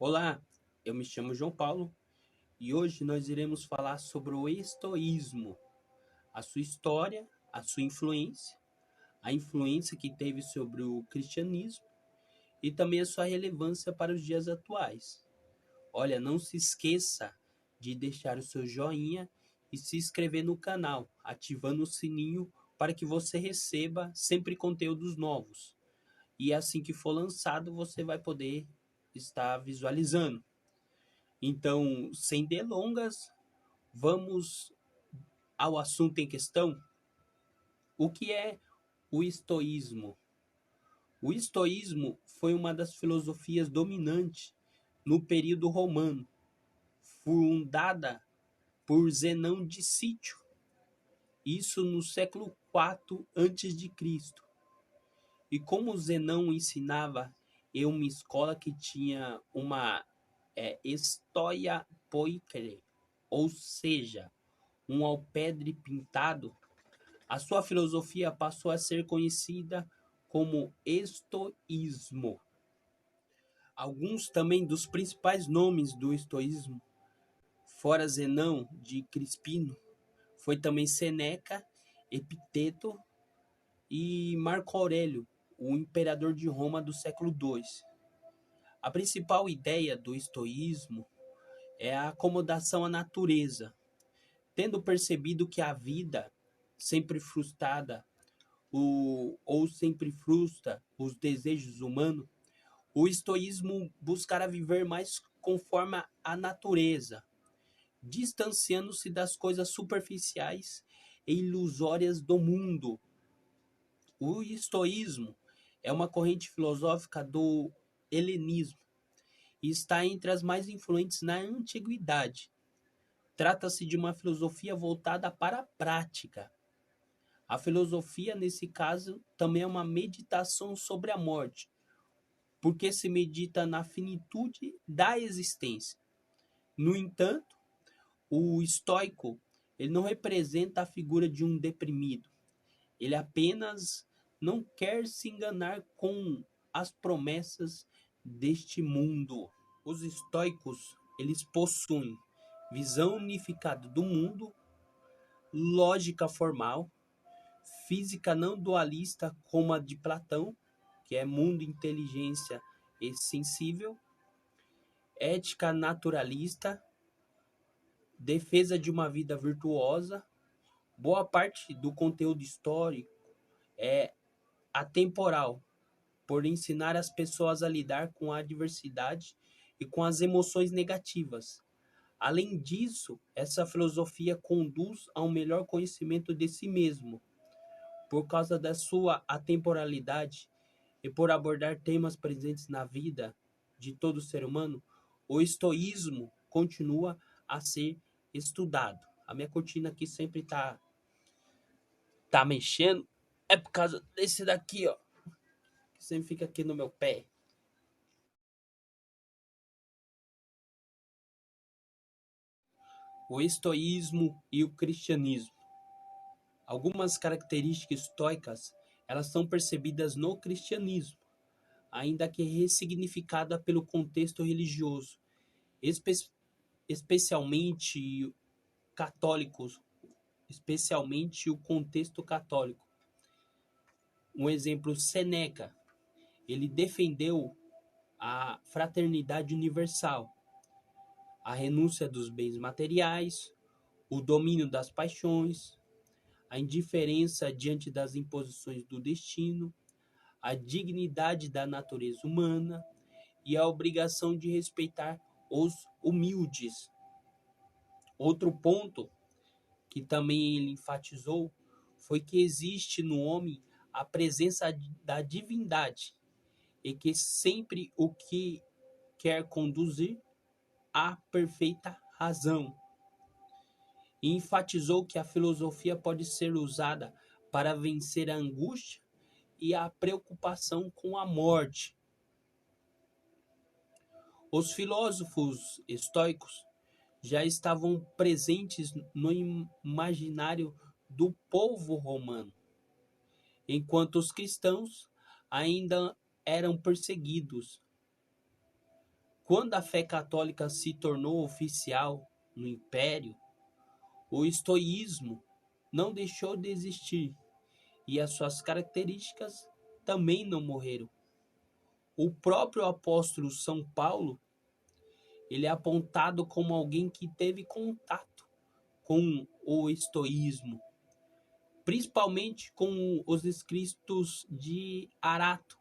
Olá, eu me chamo João Paulo e hoje nós iremos falar sobre o estoísmo, a sua história, a sua influência, a influência que teve sobre o cristianismo e também a sua relevância para os dias atuais. Olha, não se esqueça de deixar o seu joinha e se inscrever no canal, ativando o sininho para que você receba sempre conteúdos novos. E assim que for lançado, você vai poder estar visualizando. Então, sem delongas, vamos ao assunto em questão. O que é o estoísmo? O estoísmo foi uma das filosofias dominantes no período romano, fundada por Zenão de Sítio, isso no século IV a.C. E como Zenão ensinava em uma escola que tinha uma estoia poikere, ou seja, um alpendre pintado, a sua filosofia passou a ser conhecida como estoísmo. Alguns também dos principais nomes do estoísmo, fora Zenão de Crispino, foi também Seneca, Epiteto e Marco Aurélio, o imperador de Roma do século II. A principal ideia do estoísmo é a acomodação à natureza, tendo percebido que a vida sempre frustrada ou sempre frustra os desejos humanos, o estoísmo buscará viver mais conforme a natureza, distanciando-se das coisas superficiais e ilusórias do mundo. O estoísmo é uma corrente filosófica do helenismo e está entre as mais influentes na antiguidade. Trata-se de uma filosofia voltada para a prática. A filosofia, nesse caso, também é uma meditação sobre a morte, porque se medita na finitude da existência. No entanto, o estoico ele não representa a figura de um deprimido. Ele apenas não quer se enganar com as promessas deste mundo. Os estoicos eles possuem visão unificada do mundo, lógica formal, física não dualista como a de Platão, que é mundo, inteligência e sensível, ética naturalista, defesa de uma vida virtuosa. Boa parte do conteúdo histórico é atemporal, por ensinar as pessoas a lidar com a adversidade e com as emoções negativas. Além disso, essa filosofia conduz a um melhor conhecimento de si mesmo, por causa da sua atemporalidade e por abordar temas presentes na vida de todo ser humano. O estoísmo continua a ser estudado. A minha cortina aqui sempre tá mexendo, é por causa desse daqui, ó, que sempre fica aqui no meu pé. O estoísmo e o cristianismo. Algumas características estoicas, elas são percebidas no cristianismo, ainda que ressignificada pelo contexto religioso, espe especialmente católicos, especialmente o contexto católico. Um exemplo, Seneca, ele defendeu a fraternidade universal, a renúncia dos bens materiais, o domínio das paixões, a indiferença diante das imposições do destino, a dignidade da natureza humana e a obrigação de respeitar os humildes. Outro ponto que também ele enfatizou foi que existe no homem a presença da divindade e que sempre o que quer conduzir à perfeita razão. E enfatizou que a filosofia pode ser usada para vencer a angústia e a preocupação com a morte. Os filósofos estoicos já estavam presentes no imaginário do povo romano, enquanto os cristãos ainda eram perseguidos. Quando a fé católica se tornou oficial no Império, o estoísmo não deixou de existir e as suas características também não morreram. O próprio apóstolo São Paulo, ele é apontado como alguém que teve contato com o estoísmo, principalmente com os escritos de Arato,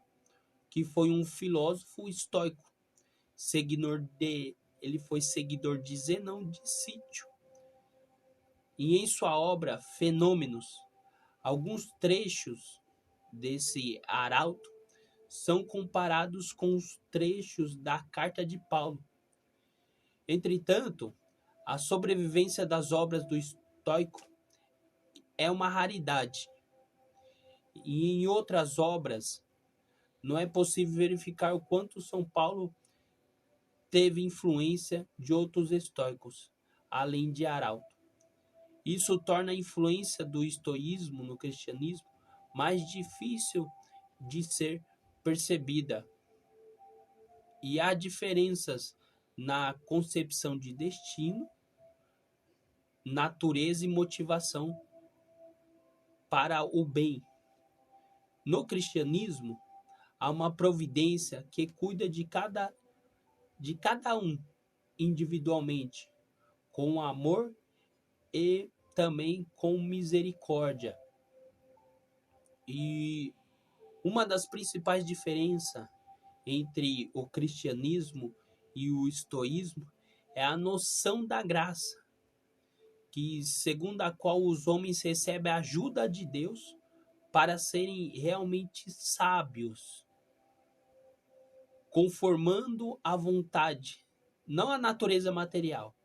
que foi um filósofo estoico, ele foi seguidor de Zenão de Sítio. E em sua obra Fenômenos, alguns trechos desse arauto são comparados com os trechos da carta de Paulo. Entretanto, a sobrevivência das obras do estoico é uma raridade. E em outras obras, não é possível verificar o quanto São Paulo teve influência de outros estoicos, além de Arauto. Isso torna a influência do estoísmo no cristianismo mais difícil de ser percebida. E há diferenças na concepção de destino, natureza e motivação para o bem. No cristianismo, há uma providência que cuida de cada um individualmente, com amor e também com misericórdia. E uma das principais diferenças entre o cristianismo e o estoísmo é a noção da graça, que segundo a qual os homens recebem a ajuda de Deus para serem realmente sábios, conformando a vontade, não a natureza material,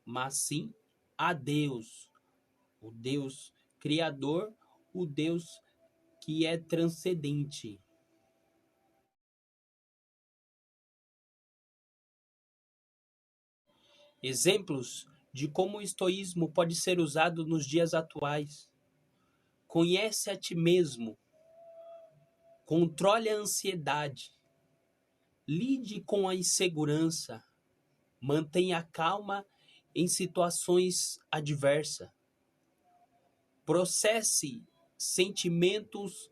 mas sim a Deus, o Deus criador, o Deus que é transcendente. Exemplos de como o estoísmo pode ser usado nos dias atuais. Conhece a ti mesmo, controle a ansiedade, lide com a insegurança, mantenha calma em situações adversas, processe sentimentos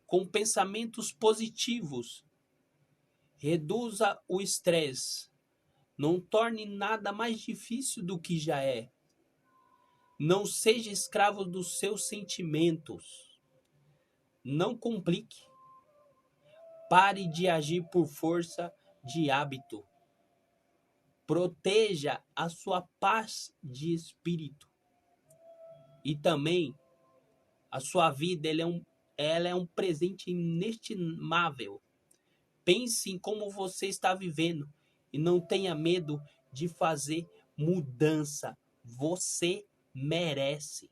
com pensamentos positivos, reduza o estresse, não torne nada mais difícil do que já é, não seja escravo dos seus sentimentos, não complique, pare de agir por força de hábito, proteja a sua paz de espírito e também a sua vida ela é um presente inestimável. Pense em como você está vivendo e não tenha medo de fazer mudança. Você merece.